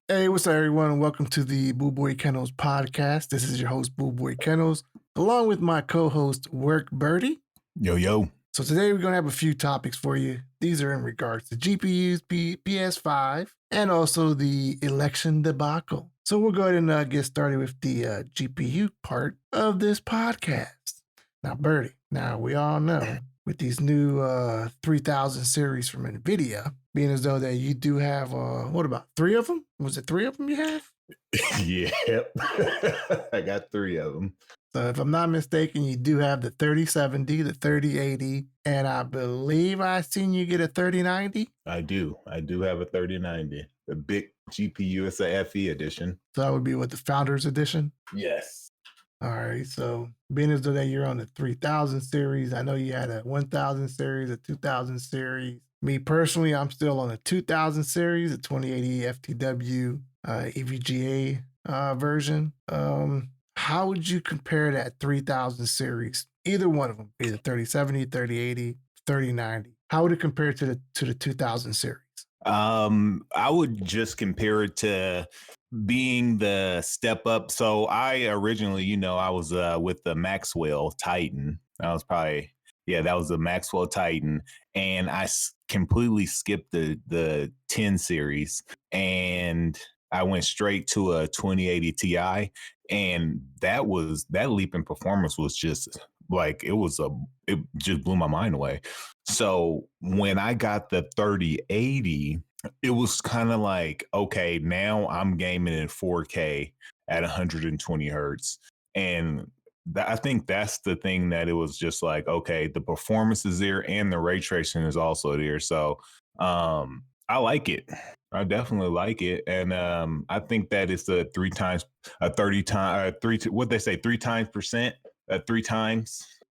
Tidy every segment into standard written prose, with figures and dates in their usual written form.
Hey, what's up, everyone? And welcome to the BULLBOYKENNELS podcast. This is your host, BULLBOYKENNELS, along with my co-host, Work Birdie. Yo. So today we're going to have a few topics for you. These are in regards to GPUs, PS5, and also the election debacle. So we'll go ahead and get started with the GPU part of this podcast. Now, Birdie, we all know with these new 3000 series from NVIDIA, being as though that you do have, what about 3 of them? Was it 3 of them you have? Yep. I got 3 of them. So if I'm not mistaken, you do have the 3070, the 3080, and I believe I've seen you get a 3090. I do have a 3090, the big GPU. It's a FE edition. So that would be what, the Founders Edition? Yes. All right. So being as though that you're on the 3000 series, I know you had a 1000 series, a 2000 series. Me personally, I'm still on the 2000 series, the 2080 FTW EVGA version. How would you compare that 3000 series? Either one of them, either 3070, 3080, 3090. How would it compare to the 2000 series? I would just compare it to being the step up. So I originally, I was with the Maxwell Titan. That was the Maxwell Titan, and I completely skipped the 10 series, and I went straight to a 2080 Ti, and that leap in performance was just like, it just blew my mind away. So when I got the 3080, it was kind of like, okay, now I'm gaming in 4K at 120 hertz. And I think that's the thing, that it was just like, okay, the performance is there and the ray tracing is also there. So I like it. I definitely like it. And I think that it's three times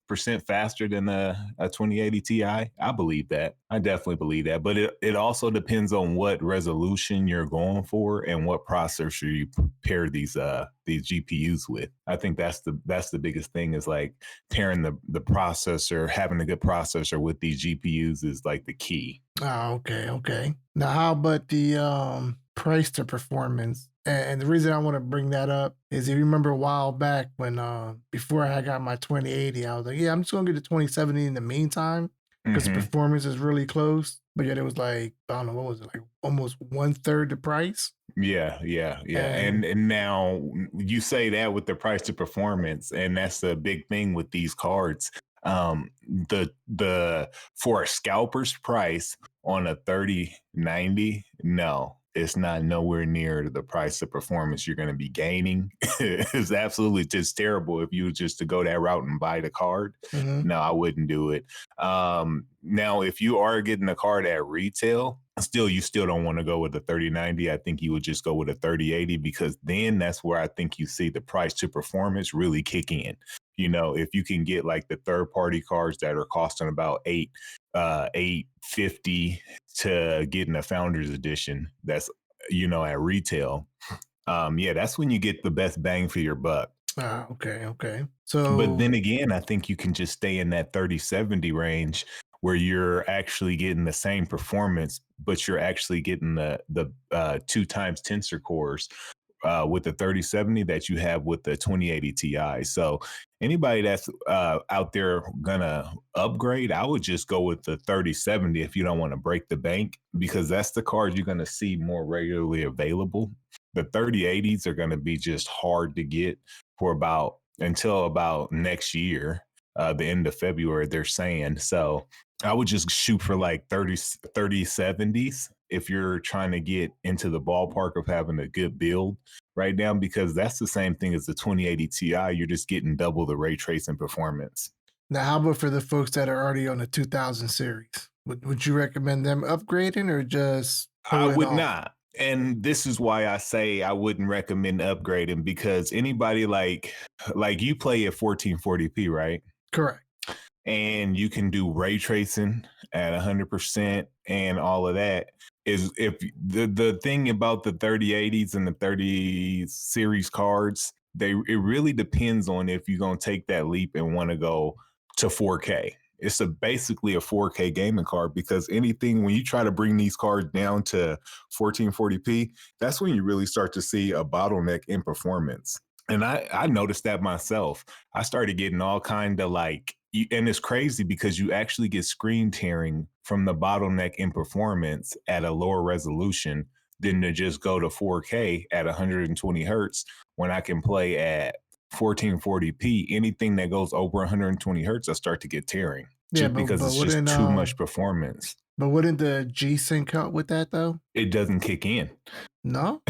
percent faster than a 2080 Ti. I believe that. I definitely believe that. But it also depends on what resolution you're going for and what processor you pair these GPUs with. I think that's the biggest thing, is like pairing the processor, having a good processor with these GPUs is like the key. Oh, okay. Now, how about the price to performance? And the reason I want to bring that up is, if you remember a while back when before I got my 2080, I was like, yeah, I'm just going to get the 2070 in the meantime, because performance is really close. But yet it was like, I don't know, what was it, like almost 1/3 the price? Yeah. And now you say that with the price to performance, and that's the big thing with these cards. The for a scalper's price on a 3090, no, it's not nowhere near the price of performance you're going to be gaining. It's absolutely just terrible if you were just to go that route and buy the card. No, I wouldn't do it. Now, if you are getting a card at retail, you still don't want to go with the 3090. I think you would just go with a 3080, because then that's where I think you see the price to performance really kick in. If you can get like the third-party cards that are costing about $850 to getting a Founders Edition, that's at retail, that's when you get the best bang for your buck. Okay. So, but then again, I think you can just stay in that 3070 range, where you're actually getting the same performance, but you're actually getting the 2 times tensor cores with the 3070 that you have with the 2080 Ti. So anybody that's out there gonna upgrade, I would just go with the 3070 if you don't want to break the bank, because that's the card you're gonna see more regularly available. The 3080s are gonna be just hard to get until about next year, the end of February, they're saying. So I would just shoot for like 3070s if you're trying to get into the ballpark of having a good build right now, because that's the same thing as the 2080 Ti. You're just getting double the ray tracing performance. Now, how about for the folks that are already on the 2000 series? Would you recommend them upgrading, or just I would not. And this is why I say I wouldn't recommend upgrading, because anybody like you play at 1440p, right? Correct. And you can do ray tracing at 100% and all of that. Is if the thing about the 3080s and the 30 series cards, it really depends on if you're going to take that leap and want to go to 4K. it's basically a 4K gaming card, because anything when you try to bring these cards down to 1440p, that's when you really start to see a bottleneck in performance. And I noticed that myself. I started getting all kind of like, and it's crazy because you actually get screen tearing from the bottleneck in performance at a lower resolution than to just go to 4K at 120 hertz when I can play at 1440p. Anything that goes over 120 hertz, I start to get tearing Yeah, just because it's just too much performance. But wouldn't the G Sync help with that though? It doesn't kick in. No?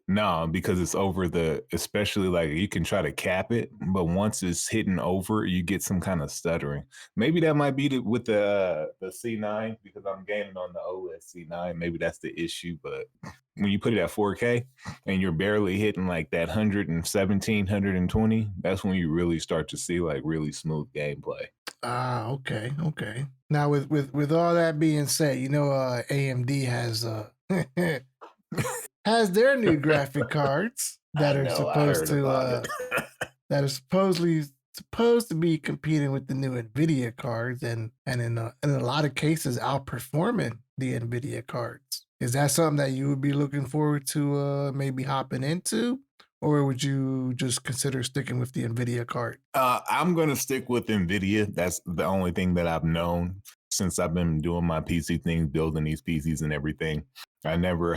No, because it's over especially like you can try to cap it, but once it's hitting over, you get some kind of stuttering. Maybe that might be with the C9, because I'm gaming on the OLED C9. Maybe that's the issue. But when you put it at 4K and you're barely hitting like that 117, 120, that's when you really start to see like really smooth gameplay. Ah, okay. Now with all that being said, AMD has has their new graphic cards that are supposed to be competing with the new Nvidia cards, and in a lot of cases outperforming the Nvidia cards. Is that something that you would be looking forward to maybe hopping into, or would you just consider sticking with the Nvidia card? I'm going to stick with Nvidia. That's the only thing that I've known since I've been doing my PC things, building these PCs and everything. I never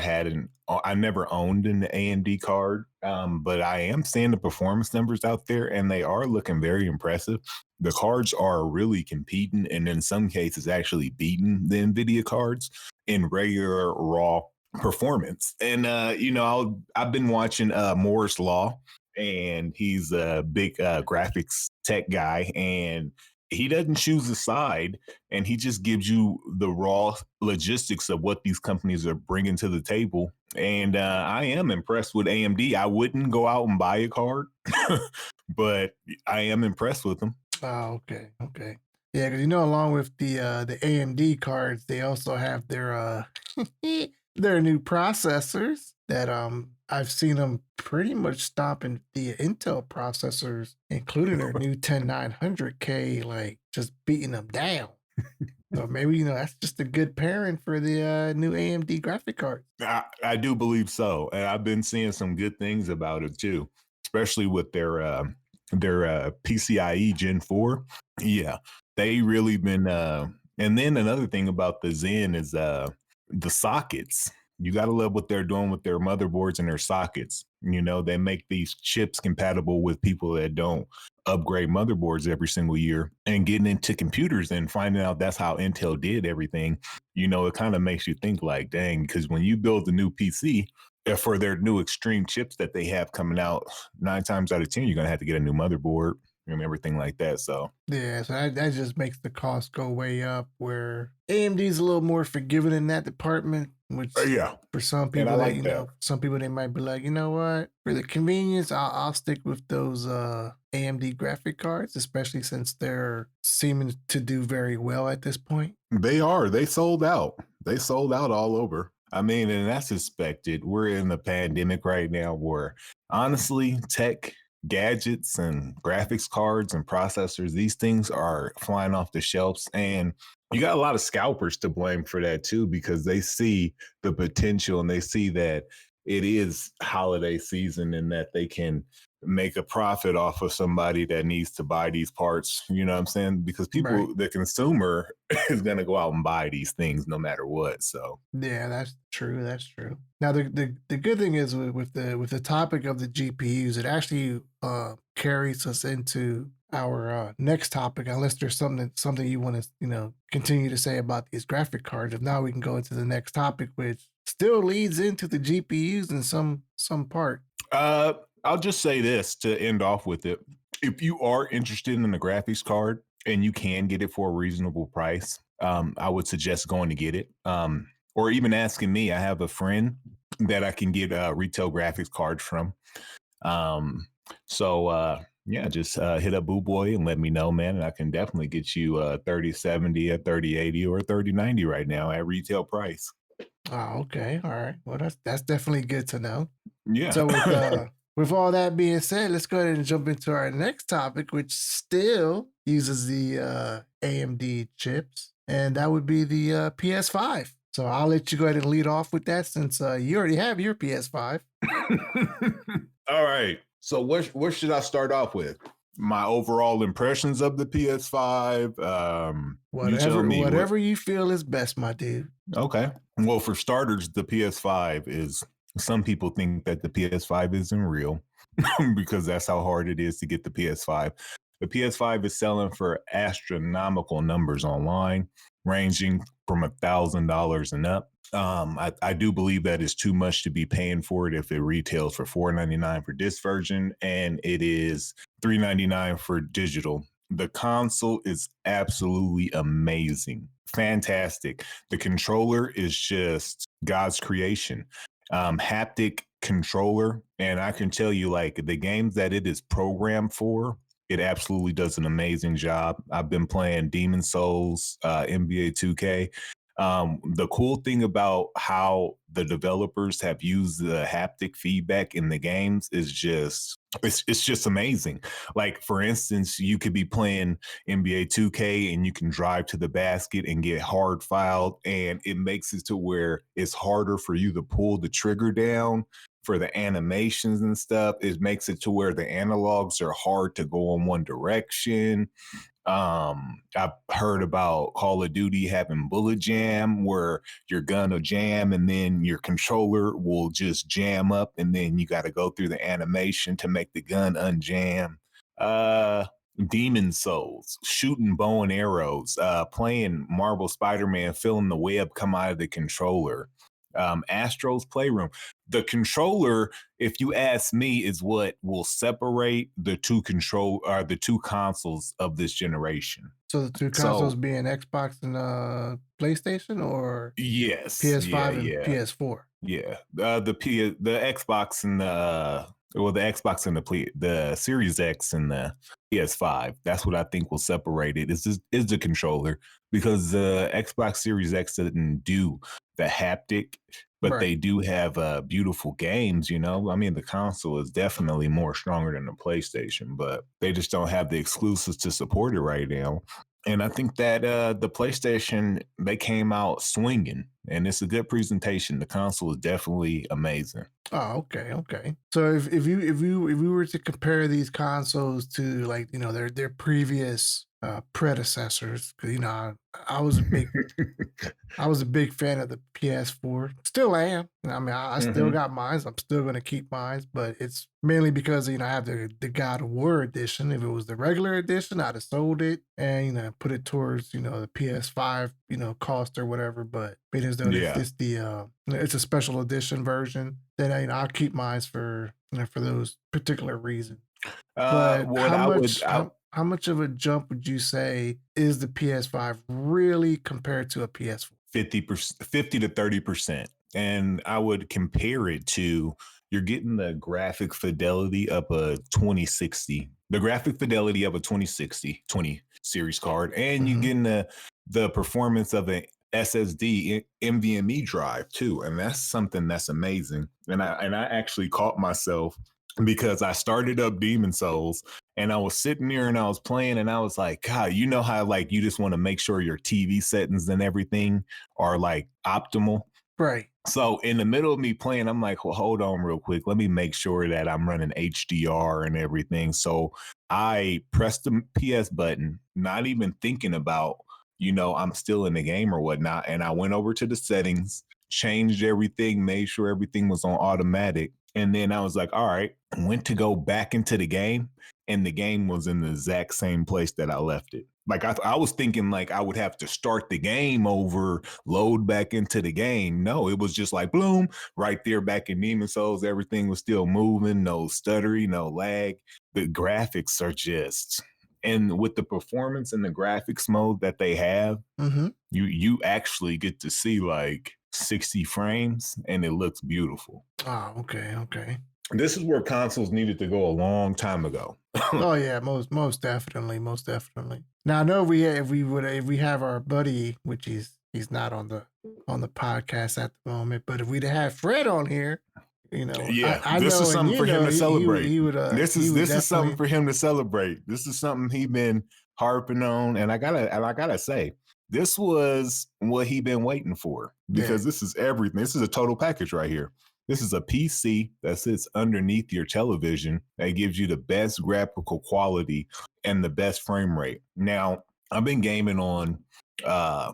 owned an AMD card, but I am seeing the performance numbers out there, and they are looking very impressive. The cards are really competing, and in some cases actually beating the NVIDIA cards in regular raw performance. And I've been watching Moore's Law, and he's a big graphics tech guy, and he doesn't choose a side, and he just gives you the raw logistics of what these companies are bringing to the table. And I am impressed with AMD. I wouldn't go out and buy a card, but I am impressed with them. Oh, okay. Yeah, because along with the AMD cards, they also have their their new processors that I've seen them pretty much stomping the Intel processors, including their new 10900K, like just beating them down. So maybe that's just a good pairing for the new AMD graphic cards. I do believe so, and I've been seeing some good things about it too, especially with their PCIe Gen 4. Yeah, they really been. And then another thing about the Zen is the sockets. You got to love what they're doing with their motherboards and their sockets. They make these chips compatible with people that don't upgrade motherboards every single year, and getting into computers and finding out that's how Intel did everything. It kind of makes you think like, dang, because when you build a new PC for their new extreme chips that they have coming out, 9 times out of 10, you're going to have to get a new motherboard and everything like that. So yeah, so that just makes the cost go way up, where AMD is a little more forgiving in that department, which for some people, some people, they might be like, you know what, for the convenience, I'll stick with those AMD graphic cards, especially since they're seeming to do very well at this point. They sold out all over. I mean, and that's expected. We're in the pandemic right now where honestly, tech gadgets and graphics cards and processors, these things are flying off the shelves, and you got a lot of scalpers to blame for that too, because they see the potential and they see that it is holiday season and that they can make a profit off of somebody that needs to buy these parts. You know what I'm saying? Because the consumer is going to go out and buy these things no matter what. So yeah, that's true. Now the good thing is with the topic of the GPUs, it actually carries us into our next topic, unless there's something you want to continue to say about these graphic cards. If not, we can go into the next topic, which still leads into the GPUs in some part. I'll just say this to end off with it. If you are interested in a graphics card and you can get it for a reasonable price, I would suggest going to get it. Or even asking me. I have a friend that I can get retail graphics cards from. Just hit up BULLBOY and let me know, man. And I can definitely get you a 3070, a 3080, or a 3090 right now at retail price. Oh, okay. All right. Well, that's definitely good to know. Yeah. So with all that being said, let's go ahead and jump into our next topic, which still uses the AMD chips, and that would be the PS5. So I'll let you go ahead and lead off with that since you already have your PS5. All right. So what should I start off with? My overall impressions of the PS5. You tell me Whatever you feel is best, my dude. Okay. Well, for starters, the PS5 is. Some people think that the PS5 isn't real because that's how hard it is to get the PS5. The PS5 is selling for astronomical numbers online, ranging from $1,000 and up. I do believe that is too much to be paying for it if it retails for $499 for this version, and it is $399 for digital. The console is absolutely amazing, fantastic. The controller is just God's creation. Haptic controller, and I can tell you, like, the games that it is programmed for, it absolutely does an amazing job. I've been playing Demon Souls, NBA 2K. The cool thing about how the developers have used the haptic feedback in the games is just it's just amazing. Like, for instance, you could be playing NBA 2K and you can drive to the basket and get hard fouled, and it makes it to where it's harder for you to pull the trigger down for the animations and stuff. It makes it to where the analogs are hard to go in one direction. I've heard about Call of Duty having bullet jam, where your gun will jam and then your controller will just jam up, and then you got to go through the animation to make the gun unjam. Demon Souls, shooting bow and arrows, playing Marvel Spider-Man, feeling the web come out of the controller. Astro's Playroom. The controller, if you ask me, is what will separate the two consoles of this generation. So the two consoles being Xbox and PlayStation, or yes, PS5 and PS4. Yeah, the Xbox and the Xbox and the Series X and the PS5. That's what I think will separate it. Is the controller, because the Xbox Series X didn't do the haptic, but they do have beautiful games. You know, I mean, the console is definitely more stronger than the PlayStation, but they just don't have the exclusives to support it right now. And I think that the PlayStation, they came out swinging, and it's a good presentation. The console is definitely amazing. Oh, okay. So if we were to compare these consoles to, like, you know, their previous predecessors, because, you know, I was a big fan of the PS4. Still am. I mean, I still got mine. I'm still going to keep mine, but it's mainly because, you know, I have the God of War edition. If it was the regular edition, I'd have sold it and, you know, put it towards, you know, the PS5, you know, cost or whatever. But being as though it's a special edition version, then, you know, I'll keep mine for, you know, for those particular reasons. But how much of a jump would you say is the PS5 really compared to a PS4? 50%, 50 to 30%. And I would compare it to, you're getting the graphic fidelity of a 2060, the graphic fidelity of a 20 series card, and you're getting the performance of an SSD NVMe drive too. And that's something that's amazing. And I actually caught myself, because I started up Demon Souls and I was sitting there and I was playing and I was like, God, you know how, like, you just want to make sure your TV settings and everything are, like, optimal. Right. So in the middle of me playing, I'm like, well, hold on real quick. Let me make sure that I'm running HDR and everything. So I pressed the PS button, not even thinking about, you know, I'm still in the game or whatnot. And I went over to the settings, changed everything, made sure everything was on automatic. And then I was like, all right, went to go back into the game, and the game was in the exact same place that I left it. Like, I was thinking, like, I would have to start the game over, load back into the game. No, it was just like, boom, right there back in Demon Souls. Everything was still moving, no stuttering, no lag. The graphics are just, and with the performance and the graphics mode that they have, you actually get to see, like, 60 frames, and it looks beautiful. Oh, okay. This is where consoles needed to go a long time ago. Oh yeah, most definitely. Now I know if we have our buddy, which he's not on the podcast at the moment, but if we'd have Fred on here, Yeah, I this is know, and something for him to celebrate. he would This is something definitely. for him to celebrate. This is something he been harping on, and I gotta say, this was what he been waiting for Yeah. because this is everything. This is a total package right here. This is a PC that sits underneath your television that gives you the best graphical quality and the best frame rate. Now, I've been gaming on uh,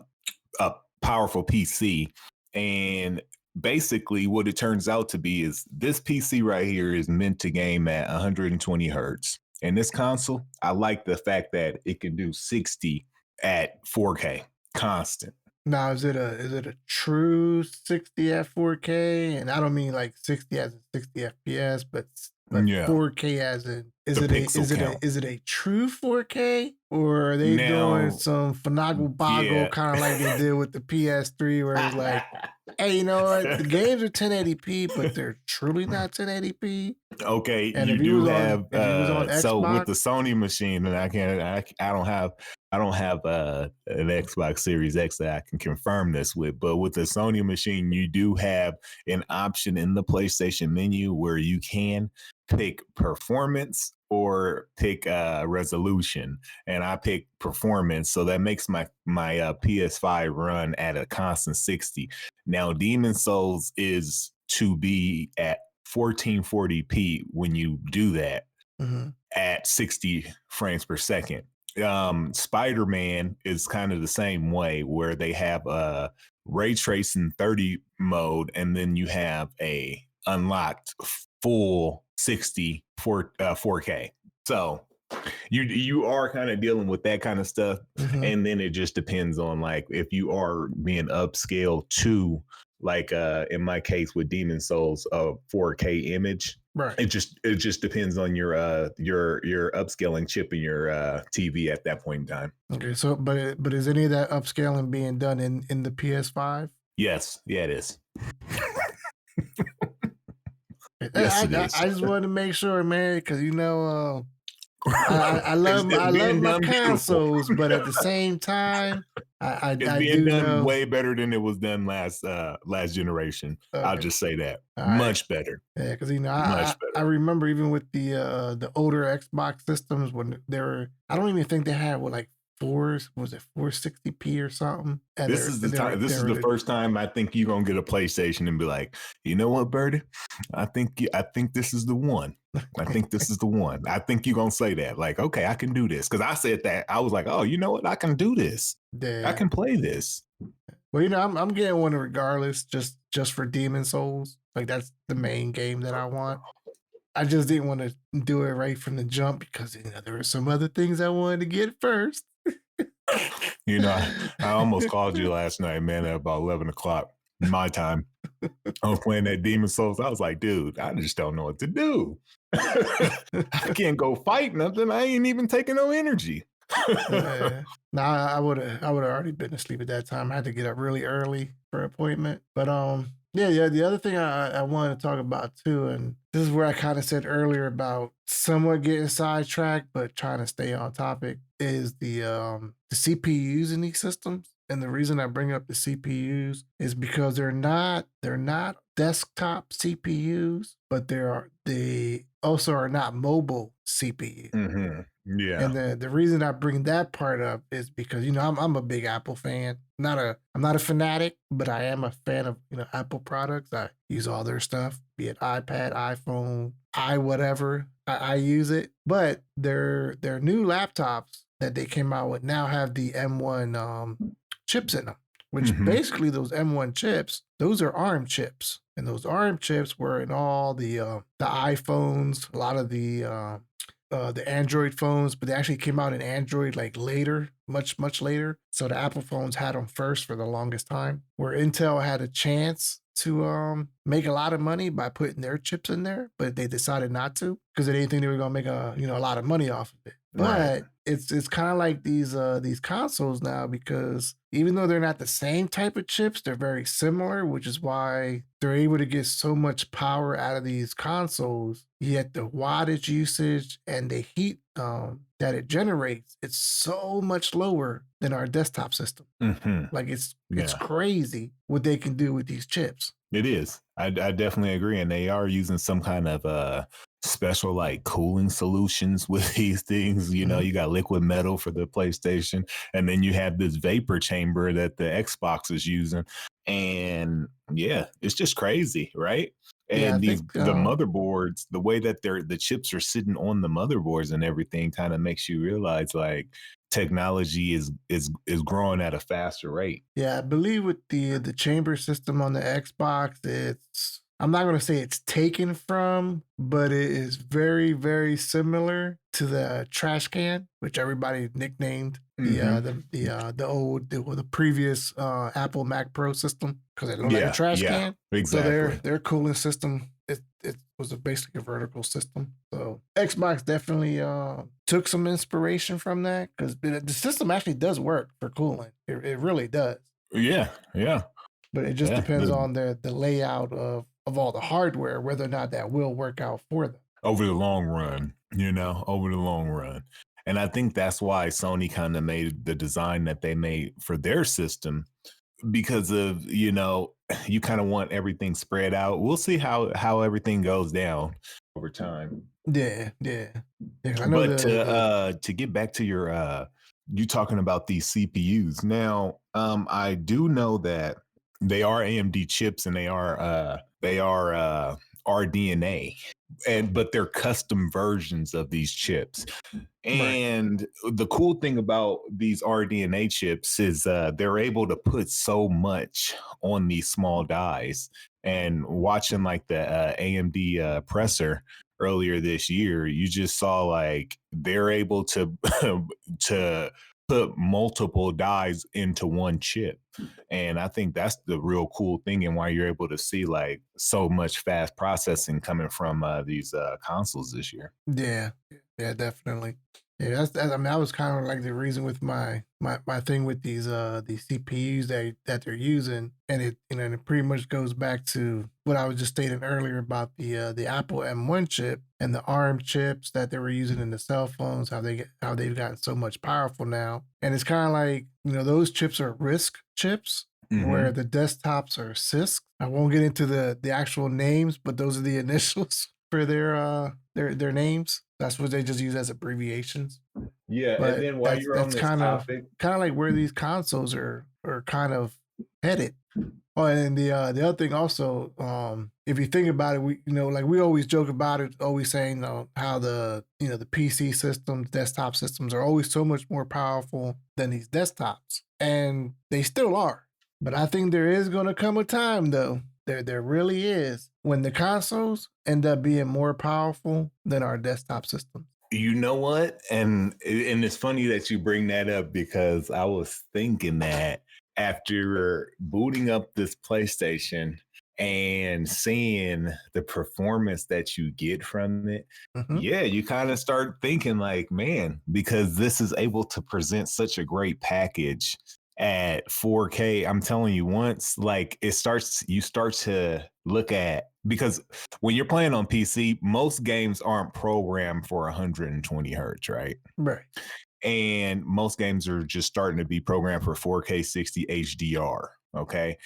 a powerful PC, and basically what it turns out to be is this PC right here is meant to game at 120 hertz. And this console, I like the fact that it can do 60 at 4K constant. Now, is it a true 60 at 4K? And I don't mean like 60 as in 60 FPS, but Yeah, 4K as in the pixel count. is it a true 4K, or are they doing Now, some finagle boggle yeah. kind of like they did with the PS3 where it's like, hey, you know what? The games are 1080p, but they're truly not 1080p. Okay, And you do have if you was on so with Xbox, the Sony machine, and I don't have an Xbox Series X that I can confirm this with, but with the Sony machine, you do have an option in the PlayStation menu where you can pick performance or pick resolution, and I pick performance, so that makes my PS5 run at a constant 60. Now, Demon Souls is to be at 1440p when you do that mhm. at 60 frames per second. Spider-Man is kind of the same way, where they have a ray tracing 30 mode, and then you have a unlocked full 60 4K. So you are kind of dealing with that kind of stuff, and then it just depends on like if you are being upscaled to like in my case with Demon Souls a 4K image. Right. It just depends on your upscaling chip in your TV at that point in time. Okay, so but is any of that upscaling being done in the PS5? Yes, yeah, it is. Yes, it is. I just wanted to make sure, man, because I love It's my being done consoles, beautiful. but at the same time, It's I being do done know. way better than it was done last generation. I'll Okay, just say that. all right. Much better. Yeah, because Much I better. remember even with the older Xbox systems when they were, I don't even think they had like 460p or something. And This is the time. This is the first time I think you're gonna get a PlayStation and be like, you know what, Birdie? I think this is the one. I think this is the one. I think you're gonna say that. Like, okay, I can do this. Because I said that. I was like, oh, you know what? I can do this. Yeah. I can play this. Well, I'm getting one regardless, just for Demon Souls. Like that's the main game that I want. I just didn't want to do it right from the jump because there were some other things I wanted to get first. You know, I almost called you last night, man, at about 11 o'clock my time. I was playing that Demon Souls. I was like, dude, I just don't know what to do. I can't go fight nothing. I ain't even taking no energy. Nah, I would have already been asleep at that time. I had to get up really early for an appointment. But yeah. The other thing I wanted to talk about too, and this is where I kind of said earlier about somewhat getting sidetracked, but trying to stay on topic, is the CPUs in these systems. And the reason I bring up the CPUs is because they're not desktop CPUs, but they also are not mobile CPUs. Mm-hmm. Yeah. And the reason I bring that part up is because I'm a big Apple fan. I'm not a fanatic, but I am a fan of Apple products. I use all their stuff, be it iPad, iPhone, whatever. I use it. But their new laptops that they came out with now have the M1 chips in them, which basically those M1 chips, those are ARM chips, and those ARM chips were in all the iPhones, a lot of the Android phones, but they actually came out in Android like later, much later. So the Apple phones had them first for the longest time, where Intel had a chance to make a lot of money by putting their chips in there, but they decided not to because they didn't think they were gonna make a lot of money off of it. But it's kind of like these consoles now, because even though they're not the same type of chips, they're very similar, which is why they're able to get so much power out of these consoles. Yet the wattage usage and the heat that it generates, it's so much lower than our desktop system. Like it's crazy what they can do with these chips. It is. I definitely agree. And they are using some kind of special like cooling solutions with these things. You know, Mhm. you got liquid metal for the PlayStation, and then you have this vapor chamber that the Xbox is using. And yeah, it's just crazy, right? Yeah, I And think the motherboards, the way that the chips are sitting on the motherboards and everything kind of makes you realize like technology is growing at a faster rate. yeah, I believe with the chamber system on the Xbox, it's I'm not gonna say it's taken from, but it is very, very similar to the trash can, which everybody nicknamed Hmm. the previous Apple Mac Pro system because it looked like a Yeah, trash yeah, can. So exactly. their cooling system it was basically a vertical system. So Xbox definitely took some inspiration from that because the system actually does work for cooling. It really does, Yeah, yeah, but it just yeah. depends on the layout of all the hardware, whether or not that will work out for them. Over the long run, over the long run. And I think that's why Sony kind of made the design that they made for their system because of, you kind of want everything spread out. We'll see how everything goes down over time. Yeah, yeah, yeah. I know But the to get back to your you talking about these CPUs. Now, I do know that they are AMD chips and they are RDNA, and but they're custom versions of these chips. right. And the cool thing about these RDNA chips is they're able to put so much on these small dies. And watching like the AMD presser earlier this year, you just saw like they're able to to put multiple dies into one chip. And I think that's the real cool thing and why you're able to see like so much fast processing coming from these consoles this year. Yeah, yeah, definitely. Yeah, I mean, that was kind of like the reason with my thing with these CPUs that they're using, and and it pretty much goes back to what I was just stating earlier about the Apple M1 chip and the ARM chips that they were using in the cell phones, how they've gotten so much powerful now, and it's kind of like those chips are RISC chips, where Hmm. the desktops are CISC. I won't get into the actual names, but those are the initials for their names. That's what they just use as abbreviations. Yeah, and But then while that's you're on that's this topic, kind of like where these consoles are kind of headed. Oh, and the other thing also, if you think about it, like we always joke about it, always saying how the PC systems, desktop systems are always so much more powerful than these desktops, and they still are. But I think there is going to come a time, though, there really is, when the consoles end up being more powerful than our desktop systems. you know what? And it's funny that you bring that up because I was thinking that after booting up this PlayStation and seeing the performance that you get from it, Hmm. yeah, you kind of start thinking like, man, because this is able to present such a great package at 4K. I'm telling you, once like you start to look at because when you're playing on PC, most games aren't programmed for 120 hertz, right? Right. And most games are just starting to be programmed for 4K 60 HDR. Okay.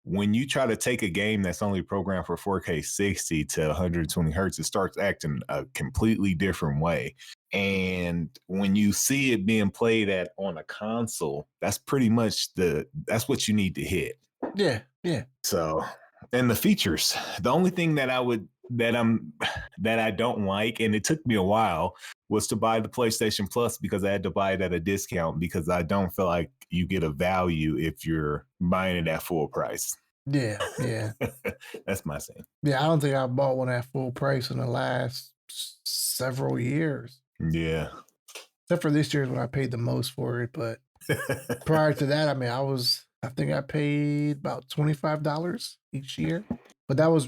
When you try to take a game that's only programmed for 4K 60 to 120 hertz, it starts acting a completely different way. And when you see it being played at on a console, that's pretty much that's what you need to hit. Yeah. Yeah. So, and the features, the only thing that I don't like, and it took me a while, was to buy the PlayStation Plus because I had to buy it at a discount because I don't feel like you get a value if you're buying it at full price. Yeah. Yeah. That's my saying. Yeah, I don't think I bought one at full price in the last several years. Yeah. Except for this year when I paid the most for it. But prior to that, I mean, I think I paid about $25 each year. But that was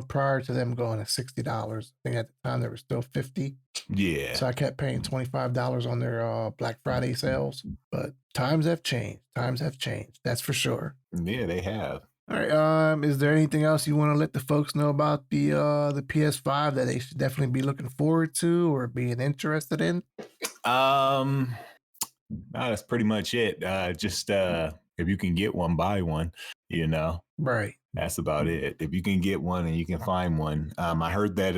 prior to them going to $60. I think at the time they were still 50. Yeah. So I kept paying $25 on their Black Friday sales. But times have changed. Times have changed. That's for sure. Yeah, they have. All right. Is there anything else you want to let the folks know about the PS5 that they should definitely be looking forward to or being interested in? No, that's pretty much it. Just If you can get one, buy one, you know. Right. That's about it. If you can get one and you can find one. I heard that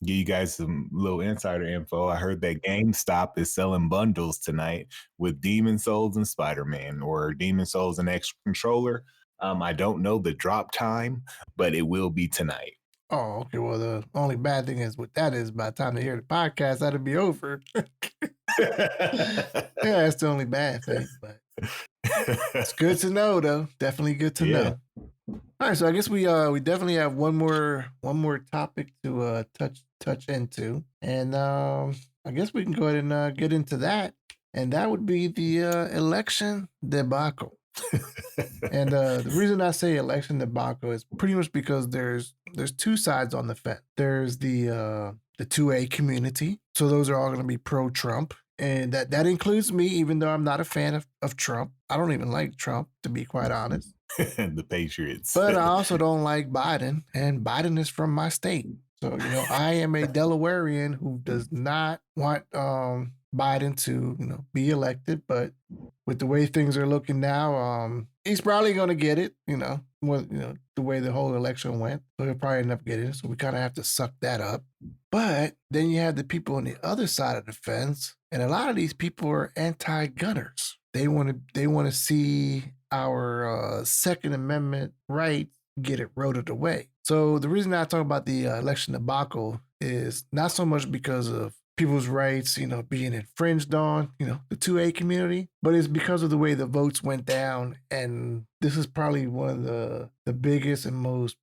give you guys some little insider info. I heard that GameStop is selling bundles tonight with Demon Souls and Spider-Man, or Demon Souls and X controller. I don't know the drop time, but it will be tonight. Oh, okay. Well, the only bad thing is what that is. By the time they hear the podcast, that'll be over. Yeah, that's the only bad thing. But it's good to know, though. Definitely good to know. All right, so I guess we definitely have one more topic to touch into, and I guess we can go ahead and get into that, and that would be the election debacle. And the reason I say election debacle is pretty much because there's two sides on the fence. There's the 2A community, so those are all going to be pro-Trump. And that includes me, even though I'm not a fan of Trump. I don't even like Trump, to be quite honest. The Patriots. But I also don't like Biden, and Biden is from my state. So, I am a Delawarean who does not want Biden to, be elected. But with the way things are looking now, he's probably going to get it, the way the whole election went. So he'll probably end up getting it. So we kind of have to suck that up. But then you have the people on the other side of the fence. And a lot of these people are anti-gunners. They want to see our Second Amendment rights get eroded away. So the reason I talk about the election debacle is not so much because of people's rights, being infringed on, the 2A community, but it's because of the way the votes went down. And this is probably one of the biggest and most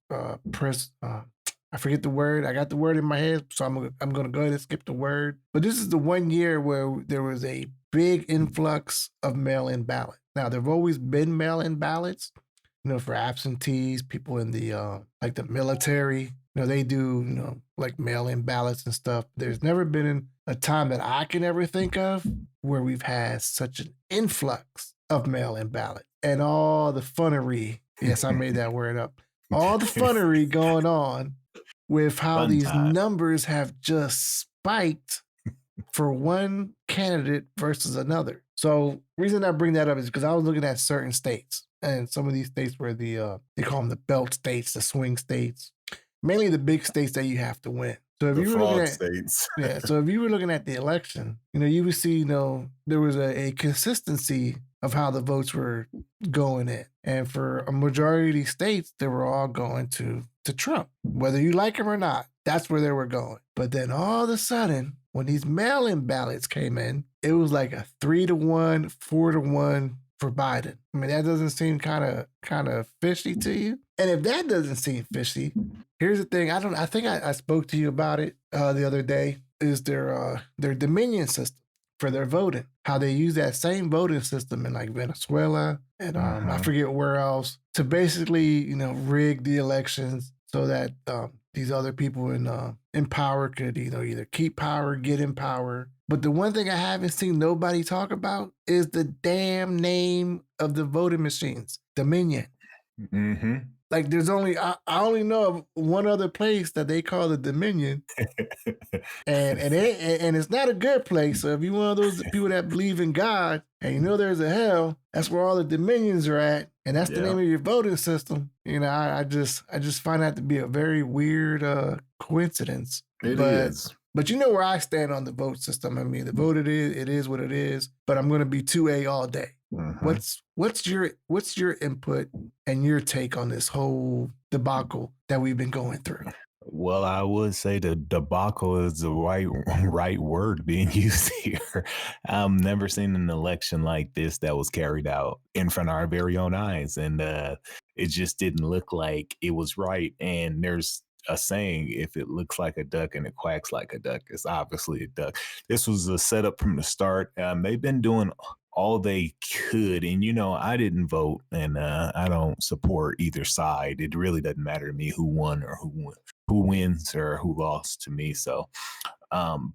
I forget the word. I got the word in my head, so I'm going to go ahead and skip the word. But this is the 1 year where there was a big influx of mail-in ballots. Now, there have always been mail-in ballots, for absentees, people in the like the military. They do, like mail-in ballots and stuff. There's never been a time that I can ever think of where we've had such an influx of mail-in ballots and all the funnery. Yes, I made that word up. All the funnery going on with how these numbers have just spiked for one candidate versus another. So reason I bring that up is because I was looking at certain states, and some of these states were they call them the belt states, the swing states, mainly the big states that you have to win. So if you were looking at states. so if you were looking at the election, you would see, there was a consistency of how the votes were going in. And for a majority of these states, they were all going to Trump. Whether you like him or not, that's where they were going. But then all of a sudden, when these mail-in ballots came in, it was like a 3-1, 4-1 for Biden. I mean, that doesn't seem kind of fishy to you? And if that doesn't seem fishy, here's the thing. I think I spoke to you about it the other day, is their Dominion system for their voting. How they use that same voting system in like Venezuela and I forget where else to basically, rig the elections so that these other people in power could, either keep power, get in power. But the one thing I haven't seen nobody talk about is the damn name of the voting machines, Dominion. Mm-hmm. Like there's only I only know of one other place that they call the Dominion, and it's not a good place. So if you're one of those people that believe in God and there's a hell, that's where all the Dominions are at, and that's the name of your voting system. I just find that to be a very weird coincidence. It is. But where I stand on the vote system. I mean, the vote it is what it is. But I'm going to be 2A all day. Mm-hmm. What's your input and your take on this whole debacle that we've been going through? Well, I would say the debacle is the right word being used here. I've never seen an election like this that was carried out in front of our very own eyes, and it just didn't look like it was right. And there's a saying, if it looks like a duck and it quacks like a duck, it's obviously a duck. This was a setup from the start. They've been doing all they could. And, I didn't vote, and I don't support either side. It really doesn't matter to me who won or who wins or who lost to me. So,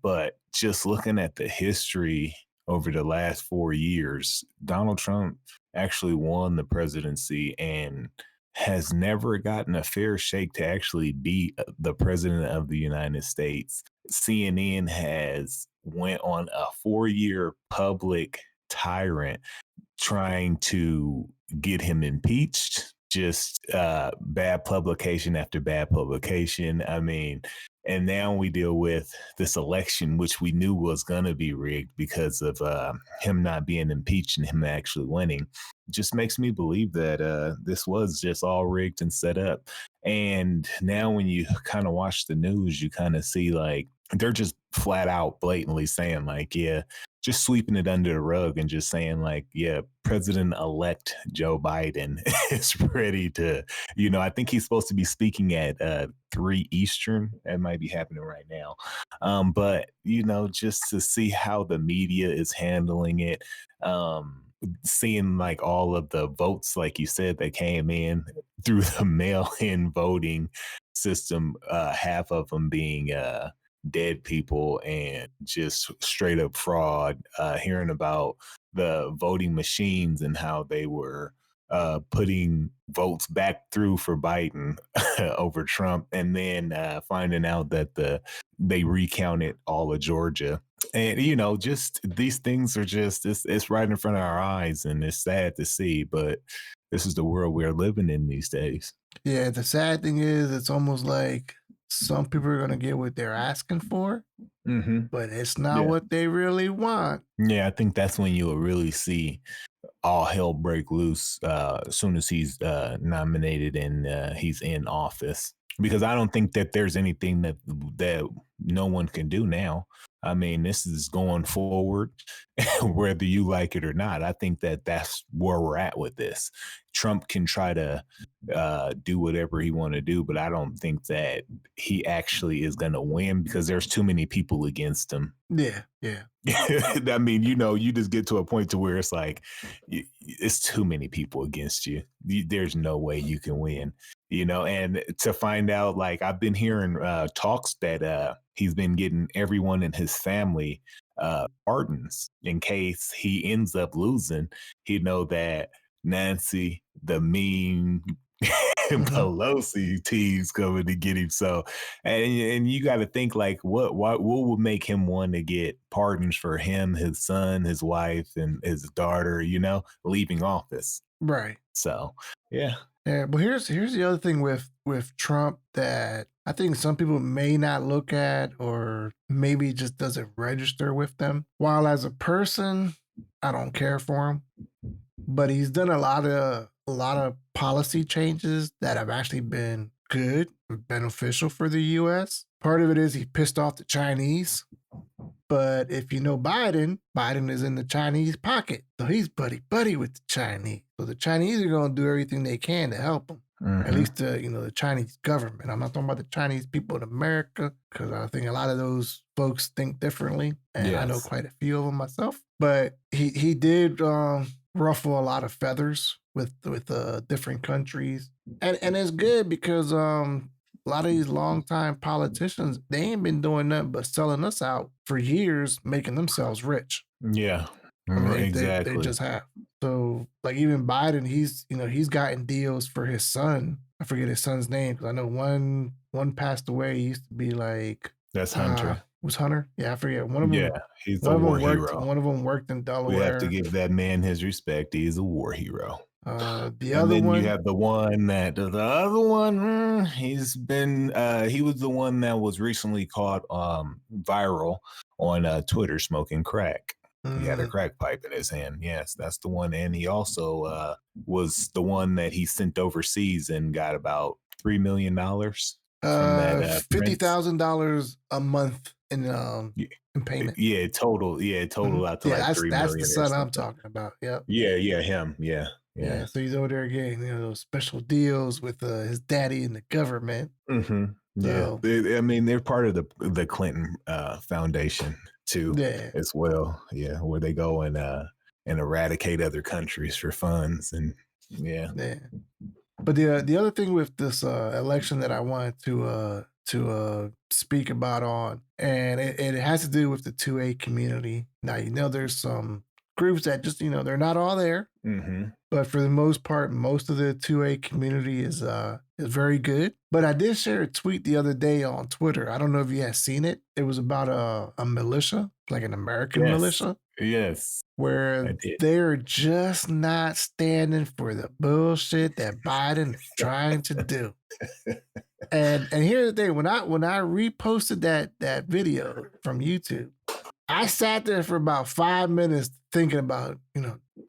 but just looking at the history over the last 4 years, Donald Trump actually won the presidency and has never gotten a fair shake to actually be the president of the United States. CNN has went on a 4-year public tyrant trying to get him impeached. Just bad publication after bad publication. I mean, and now we deal with this election, which we knew was going to be rigged because of him not being impeached and him actually winning. Just makes me believe that this was just all rigged and set up. And now when you kind of watch the news, you kind of see like they're just flat out blatantly saying like, yeah, just sweeping it under the rug and just saying like, yeah, President-elect Joe Biden is ready to, I think he's supposed to be speaking at 3 Eastern. That might be happening right now. But, just to see how the media is handling it, seeing like all of the votes, like you said, that came in through the mail-in voting system, half of them being dead people and just straight up fraud, hearing about the voting machines and how they were putting votes back through for Biden over Trump, and then finding out that they recounted all of Georgia. And just these things are just it's right in front of our eyes, and it's sad to see, but this is the world we're living in these days. Yeah, the sad thing is it's almost like some people are gonna get what they're asking for, but it's not what they really want. Yeah, I think that's when you'll really see all hell break loose as soon as he's nominated and he's in office. Because I don't think that there's anything that no one can do now. I mean, this is going forward, whether you like it or not. I think that that's where we're at with this. Trump can try to do whatever he want to do, but I don't think that he actually is going to win because there's too many people against him. Yeah. I mean, you just get to a point to where it's like, it's too many people against you. There's no way you can win, and to find out, like I've been hearing talks that he's been getting everyone in his family pardons in case he ends up losing. He'd know that Nancy, the mean Pelosi team's coming to get him. So, and you got to think like, what would make him want to get pardons for him, his son, his wife, and his daughter, leaving office. Right. So, yeah. Yeah, but here's the other thing with Trump that I think some people may not look at, or maybe just doesn't register with them. While as a person, I don't care for him, but he's done a lot of policy changes that have actually been good and beneficial for the U.S. Part of it is he pissed off the Chinese, but if you know Biden is in the Chinese pocket, so he's buddy with the Chinese. So the Chinese are going to do everything they can to help him. At least the Chinese government. I'm not talking about the Chinese people in America, because I think a lot of those folks think differently, and I know quite a few of them myself. But he did ruffle a lot of feathers with different countries, and it's good because a lot of these longtime politicians, they ain't been doing nothing but selling us out for years, making themselves rich. Yeah. I mean, exactly. They just have. So, like even Biden, he's gotten deals for his son. I forget his son's name because I know one passed away. He used to be like that's Hunter. Was Hunter? Yeah, I forget. One of them. Yeah, he's a war hero. One of them worked in Delaware. We have to give that man his respect. He's a war hero. The other one, you have the other one. He's been. He was the one that was recently caught viral on Twitter smoking crack. He had a crack pipe in his hand. Yes, that's the one. And he also was the one that he sent overseas and got about $3 million from that. $50,000 a month in payment. Yeah, total out to like $3 million. That's the son I'm talking about. Yep. Yeah, him. Yeah. So he's over there getting those special deals with his daddy and the government. Yeah, I mean they're part of the Clinton Foundation too, as well. Yeah, where they go and eradicate other countries for funds and yeah. But the other thing with this election that I wanted to speak about on, and it has to do with the 2A community. Now there's some groups that just they're not all there, but for the most part, most of the 2A community is It's very good. But I did share a tweet the other day on Twitter. I don't know if you had seen it. It was about a militia, like an American Yes. militia, Yes. I where did. they're just not standing for the bullshit that Biden is trying to do. And here's the thing: when I reposted that video from YouTube, I sat there for about 5 minutes thinking about,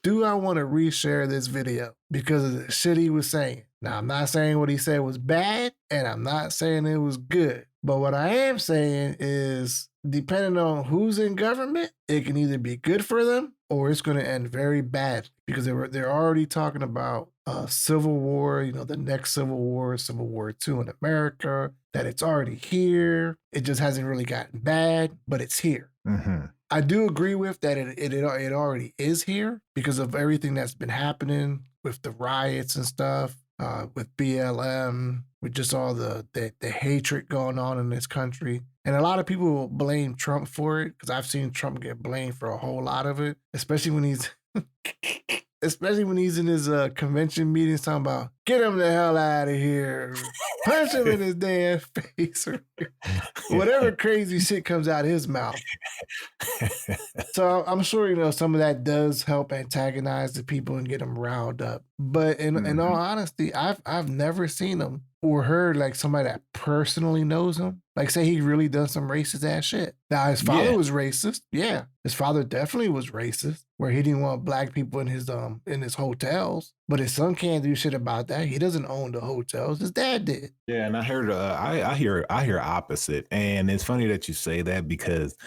do I want to reshare this video because of the shit he was saying? Now, I'm not saying what he said was bad, and I'm not saying it was good. But what I am saying is, depending on who's in government, it can either be good for them or it's going to end very badly, because they're already talking about civil war, the next civil war, Civil War II in America, that it's already here. It just hasn't really gotten bad, but it's here. Mm-hmm. I do agree with that it already is here because of everything that's been happening with the riots and stuff, with BLM, with just all the hatred going on in this country. And a lot of people will blame Trump for it, because I've seen Trump get blamed for a whole lot of it, especially when he's in his convention meetings talking about, get him the hell out of here, punch him in his damn face, or whatever crazy shit comes out of his mouth. So I'm sure, some of that does help antagonize the people and get them riled up. But in all honesty, I've never seen him or heard like somebody that personally knows him, like say he really done some racist ass shit. Now his father was racist. Yeah, his father definitely was racist, where he didn't want black people in his hotels. But his son can't do shit about that. He doesn't own the hotels. His dad did. Yeah, and I heard I hear opposite, and it's funny that you say that because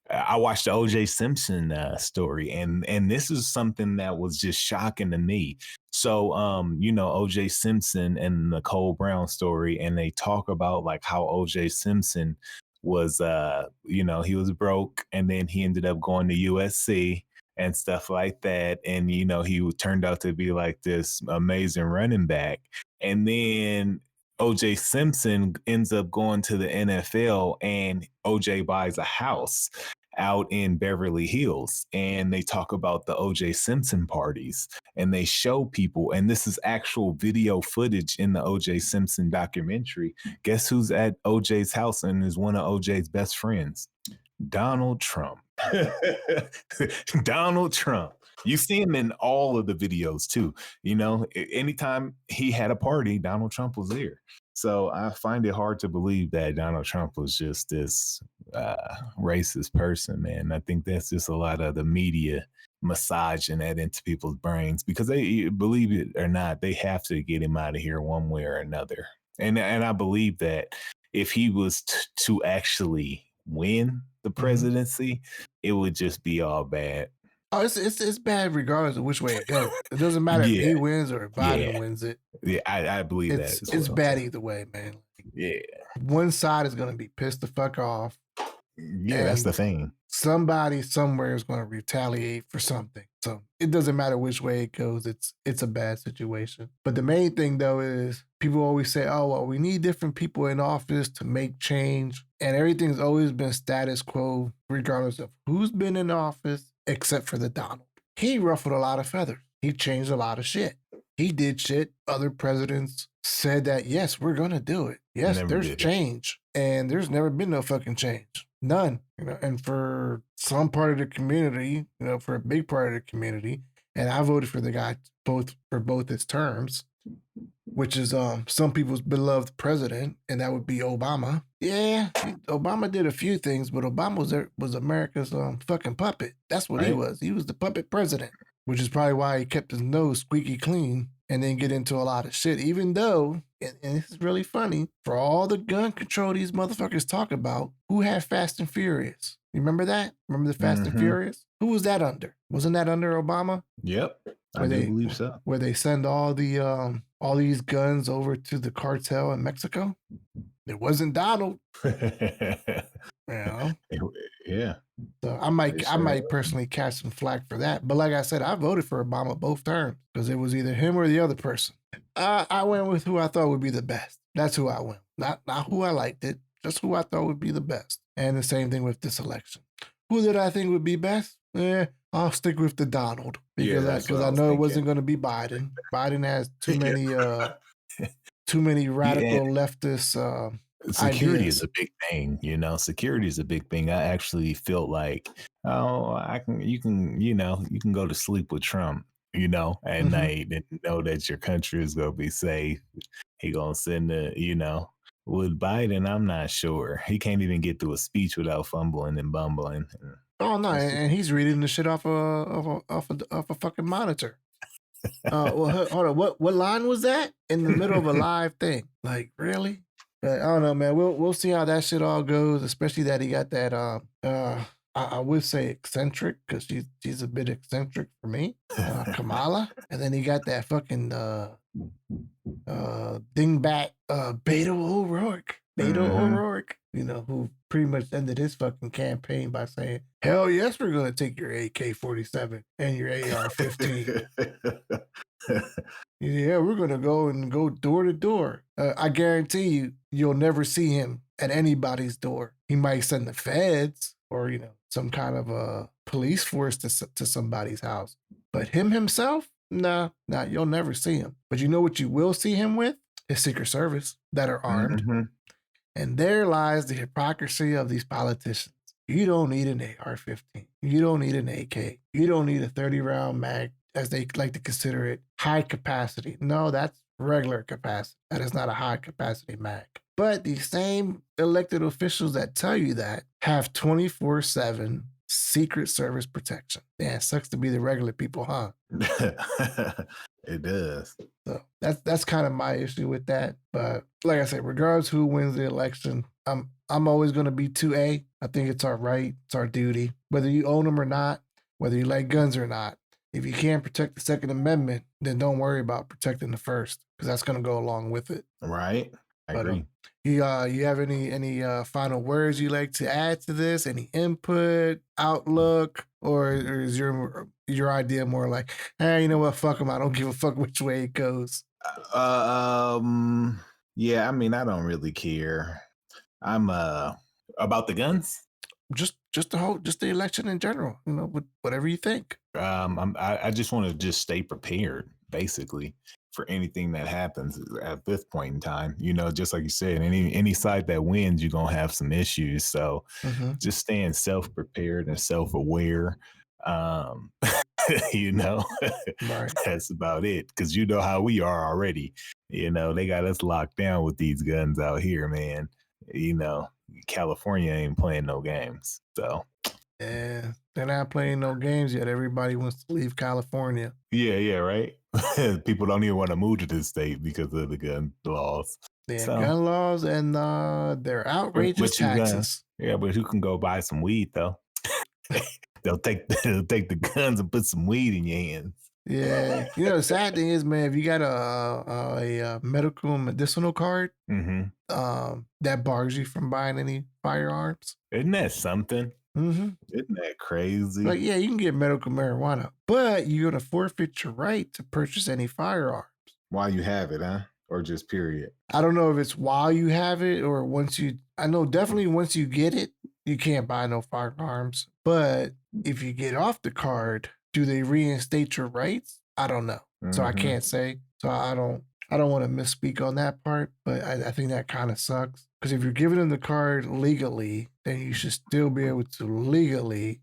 I watched the O.J. Simpson story, and this is something that was just shocking to me. So, O.J. Simpson and the Nicole Brown story, and they talk about like how O.J. Simpson was, he was broke, and then he ended up going to USC and stuff like that. And, he turned out to be like this amazing running back. And then O.J. Simpson ends up going to the NFL, and O.J. buys a house out in Beverly Hills, and they talk about the O.J. Simpson parties, and they show people, and this is actual video footage in the O.J. Simpson documentary. Guess who's at O.J.'s house and is one of O.J.'s best friends? Donald Trump. Donald Trump. You see him in all of the videos too. Anytime he had a party, Donald Trump was there. So I find it hard to believe that Donald Trump was just this racist person, man. I think that's just a lot of the media massaging that into people's brains, because they, believe it or not, they have to get him out of here one way or another. And I believe that if he was to actually win the presidency, it would just be all bad. Oh, it's bad regardless of which way it goes. It doesn't matter if he wins or if Biden wins it. Yeah, I believe that. It's bad either way, man. Yeah. One side is going to be pissed the fuck off. Yeah, that's the thing. Somebody somewhere is going to retaliate for something. So it doesn't matter which way it goes. It's a bad situation. But the main thing, though, is people always say, oh, well, we need different people in office to make change. And everything's always been status quo, regardless of who's been in office, except for the Donald. He ruffled a lot of feathers. He changed a lot of shit. He did shit other presidents said that, yes, we're going to do it. Yes, there's change. And there's never been no fucking change. None. And for some part of the community, for a big part of the community, and I voted for the guy for both his terms, which is some people's beloved president, and that would be Obama. Yeah, Obama did a few things, but Obama was America's fucking puppet. That's what he was. He was the puppet president, which is probably why he kept his nose squeaky clean and then get into a lot of shit, even though, and this is really funny, for all the gun control these motherfuckers talk about, who had Fast and Furious? You remember that? Remember the Fast and Furious? Who was that under? Wasn't that under Obama? Yep. I do believe so. Where they send all these guns over to the cartel in Mexico? It wasn't Donald. Yeah. So I might personally catch some flack for that. But like I said, I voted for Obama both terms because it was either him or the other person. I went with who I thought would be the best. That's who I went. Not who I liked it, just who I thought would be the best. And the same thing with this election. Who did I think would be best? I'll stick with the Donald because I know it wasn't going to be Biden. Biden has too many too many Yeah, radical leftist security is ideas. a big thing, security is a big thing. I actually feel like, oh, you can go to sleep with Trump, at Hmm. night and know that your country is going to be safe. He going to send with Biden, I'm not sure. He can't even get through a speech without fumbling and bumbling. Oh no, It's just, and he's reading the shit off a fucking monitor. Well, hold on. What line was that in the middle of a live thing? Like, really? But I don't know, man. We'll see how that shit all goes. Especially that he got that. I would say eccentric because she's a bit eccentric for me. Kamala, and then he got that fucking dingbat Beto O'Rourke. Beto Mhm. O'Rourke, who pretty much ended his fucking campaign by saying, "Hell yes, we're gonna take your AK-47 and your AR-15. Yeah, we're gonna go door to door. I guarantee you'll never see him at anybody's door. He might send the feds or some kind of a police force to somebody's house, but him himself, nah, you'll never see him. But you know what you will see him with? His Secret Service that are armed, Mhm. and there lies the hypocrisy of these politicians. You don't need an AR-15. You don't need an AK. You don't need a 30-round mag, as they like to consider it, high capacity. No, that's regular capacity. That is not a high capacity mag. But these same elected officials that tell you that have 24/7 Secret Service protection. Yeah, it sucks to be the regular people, huh? It does. So that's kind of my issue with that. But like I said, regardless who wins the election, I'm always going to be 2A. I think it's our right, it's our duty, whether you own them or not, whether you like guns or not. If you can't protect the Second Amendment, then don't worry about protecting the First, because that's going to go along with it. Right. I But agree. you have any final words you like to add to this? Any input, outlook, or is your idea more like, hey, you know what? Fuck them. I don't give a fuck which way it goes. Yeah, I mean, I don't really care. I'm about the guns. Just the election in general. Whatever you think. I just want to just stay prepared, basically, for anything that happens at this point in time. Just like you said, any side that wins, you're gonna have some issues. So Mm-hmm. just staying self prepared and self aware. Um, you know, Right. that's about it. Because you know how we are already. They got us locked down with these guns out here, man. You know, California ain't playing no games. So Yeah, they're not playing no games yet. Everybody wants to leave California. yeah, right. People don't even want to move to this state because of the gun laws. Yeah, So, gun laws and their outrageous but you can, taxes. yeah, but you can go buy some weed though. They'll take the guns and put some weed in your hands. Yeah, the sad thing is, man, if you got a medical medicinal card, Hmm. that bars you from buying any firearms. Isn't that something? Mm-hmm. Isn't that crazy? Like, yeah, you can get medical marijuana, but you're gonna forfeit your right to purchase any firearm. While you have it, huh? Or just period? I don't know if it's while you have it or once you. I know definitely once you get it, you can't buy no firearms. But if you get off the card, do they reinstate your rights? I don't know, so I Hmm. can't say. So I don't. I don't want to misspeak on that part, but I think that kind of sucks because if you're giving them the card legally, then you should still be able to legally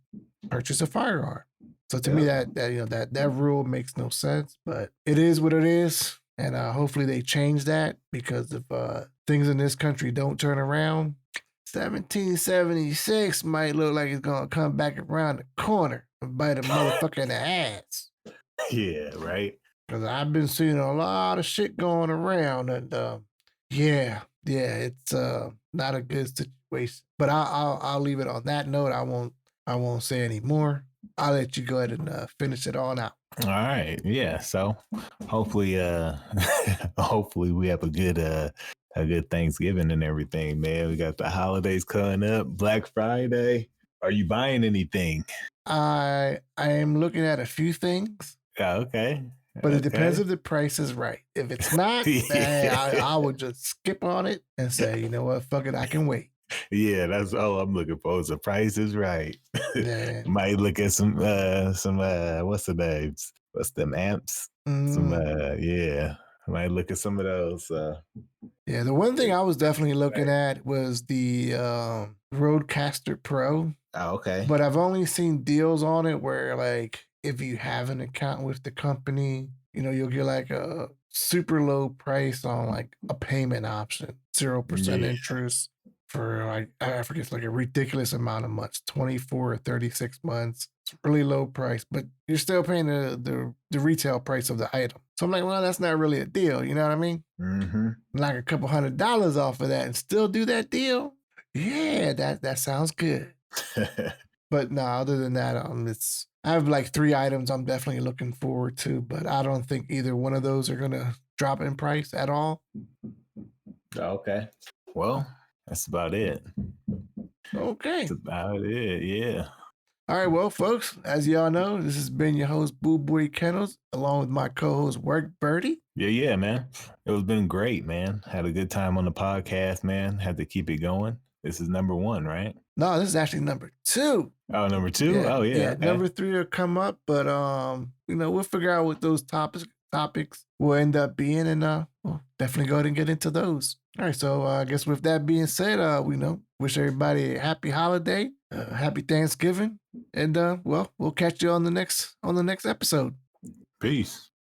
purchase a firearm. So to me, Yep. that rule makes no sense, but it is what it is, and hopefully they change that because if things in this country don't turn around, 1776 might look like it's gonna come back around the corner and bite a motherfucker in the ass. Yeah, right. Because I've been seeing a lot of shit going around, and yeah, it's not a good situation. But I'll leave it on that note. I won't say any more. I'll let you go ahead and finish it on out. All right. Yeah. So hopefully hopefully we have a good Thanksgiving and everything, man. We got the holidays coming up, Black Friday. Are you buying anything? I am looking at a few things, Yeah, okay. but it depends Okay. if the price is right. If it's not, I would just skip on it and say, you know what, fuck it, I can wait. Yeah, that's all I'm looking for. Is the price is right. Yeah. Might look at some what's the names? What's them amps? Some Mm, yeah. I might look at some of those. Yeah, the one thing I was definitely looking at was the Rodecaster Pro. Oh, okay. But I've only seen deals on it where, like, if you have an account with the company, you know, you'll get like a super low price on like a payment option, 0% Yeah. interest for like, I forget, it's like a ridiculous amount of months, 24 or 36 months. It's really low price, but you're still paying the retail price of the item. So I'm like, well, that's not really a deal. You know what I mean? Mm-hmm. Like a couple $100 off of that and still do that deal. Yeah, that sounds good. But no, other than that, I have like 3 items I'm definitely looking forward to, but I don't think either one of those are gonna drop in price at all. Okay. Well, that's about it. Okay. That's about it. Yeah. All right, well, folks, as y'all know, this has been your host, Boy Kennels, along with my co-host, Work Birdie. Yeah, man. It was been great, man. Had a good time on the podcast, man. Had to keep it going. This is number 1, right? No, this is actually number 2. Oh, number 2? Yeah, Oh, yeah. Okay. Number 3 will come up, but you know, we'll figure out what those topics will end up being, and we'll definitely go ahead and get into those. All right, so I guess with that being said, we wish everybody a happy holiday, happy Thanksgiving, and well, we'll catch you on the next episode. Peace.